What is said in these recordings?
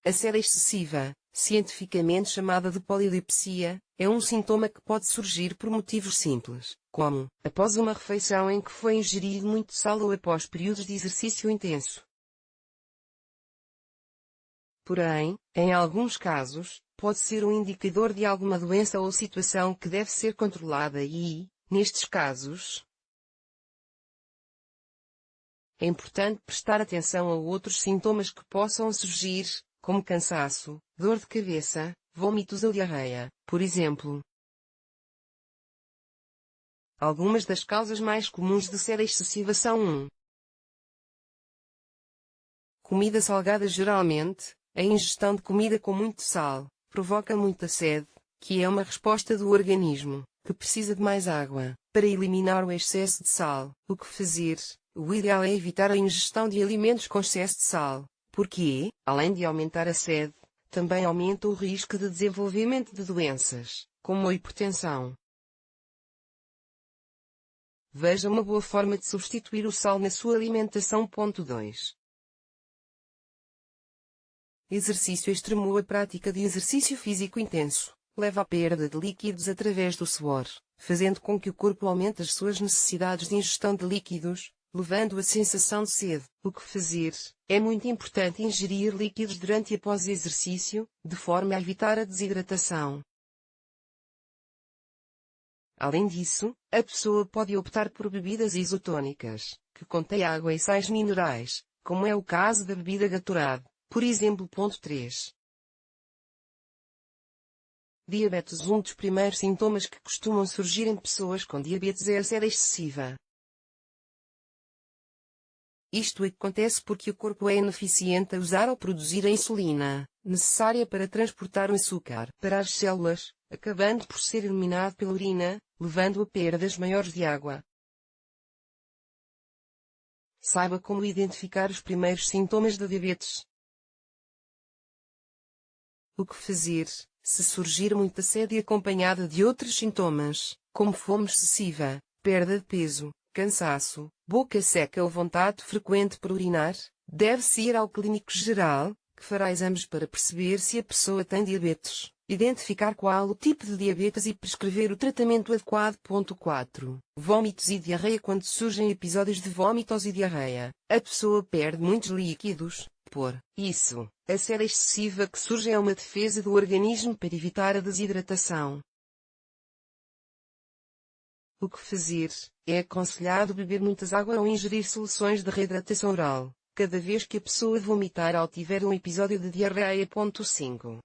A sede excessiva, cientificamente chamada de polidipsia, é um sintoma que pode surgir por motivos simples, como após uma refeição em que foi ingerido muito sal ou após períodos de exercício intenso. Porém, em alguns casos, pode ser um indicador de alguma doença ou situação que deve ser controlada e, nestes casos, é importante prestar atenção a outros sintomas que possam surgir, como cansaço, dor de cabeça, vômitos ou diarreia, por exemplo. Algumas das causas mais comuns de sede excessiva são 1. Comida salgada. Geralmente, a ingestão de comida com muito sal provoca muita sede, que é uma resposta do organismo, que precisa de mais água, para eliminar o excesso de sal. O que fazer? O ideal é evitar a ingestão de alimentos com excesso de sal, porque, além de aumentar a sede, também aumenta o risco de desenvolvimento de doenças, como a hipertensão. Veja uma boa forma de substituir o sal na sua alimentação. 2. Exercício extremo. A prática de exercício físico intenso leva à perda de líquidos através do suor, fazendo com que o corpo aumente as suas necessidades de ingestão de líquidos, levando a sensação de sede. O que fazer? É muito importante ingerir líquidos durante e após o exercício, de forma a evitar a desidratação. Além disso, a pessoa pode optar por bebidas isotônicas, que contêm água e sais minerais, como é o caso da bebida Gatorade, por exemplo. 3. Diabetes. Um dos primeiros sintomas que costumam surgir em pessoas com diabetes é a sede excessiva. Isto acontece porque o corpo é ineficiente a usar ou produzir a insulina, necessária para transportar o açúcar para as células, acabando por ser eliminado pela urina, levando a perdas maiores de água. Saiba como identificar os primeiros sintomas da diabetes. O que fazer, se surgir muita sede acompanhada de outros sintomas, como fome excessiva, perda de peso, cansaço, boca seca ou vontade frequente por urinar? Deve-se ir ao clínico geral, que fará exames para perceber se a pessoa tem diabetes, identificar qual o tipo de diabetes e prescrever o tratamento adequado. 4. Vômitos e diarreia. Quando surgem episódios de vômitos e diarreia, a pessoa perde muitos líquidos. Por isso, a sede excessiva que surge é uma defesa do organismo para evitar a desidratação. O que fazer? É aconselhado beber muitas água ou ingerir soluções de reidratação oral, cada vez que a pessoa vomitar ou tiver um episódio de diarreia. 5.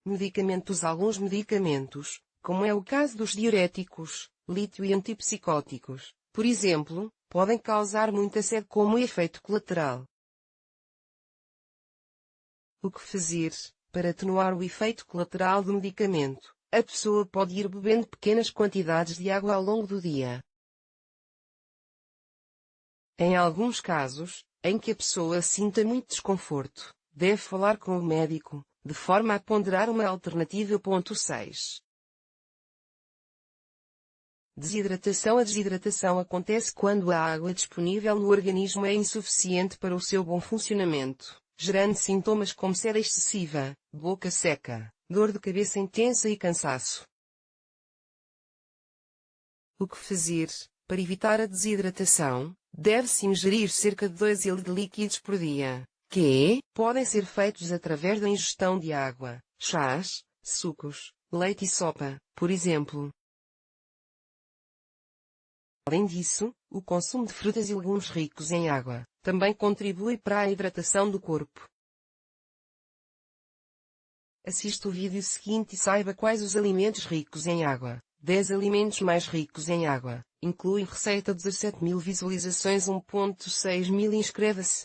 Medicamentos. Alguns medicamentos, como é o caso dos diuréticos, lítio e antipsicóticos, por exemplo, podem causar muita sede como efeito colateral. O que fazer? Para atenuar o efeito colateral do medicamento, a pessoa pode ir bebendo pequenas quantidades de água ao longo do dia. Em alguns casos, em que a pessoa sinta muito desconforto, deve falar com o médico, de forma a ponderar uma alternativa. 6. Desidratação. A desidratação acontece quando a água disponível no organismo é insuficiente para o seu bom funcionamento, gerando sintomas como sede excessiva, boca seca, dor de cabeça intensa e cansaço. O que fazer? Para evitar a desidratação, deve-se ingerir cerca de 2 ml de líquidos por dia, que podem ser feitos através da ingestão de água, chás, sucos, leite e sopa, por exemplo. Além disso, o consumo de frutas e legumes ricos em água também contribui para a hidratação do corpo. Assista o vídeo seguinte e saiba quais os alimentos ricos em água. 10 alimentos mais ricos em água. Inclui receita. 17.000 visualizações. 1.6 mil. Inscreva-se.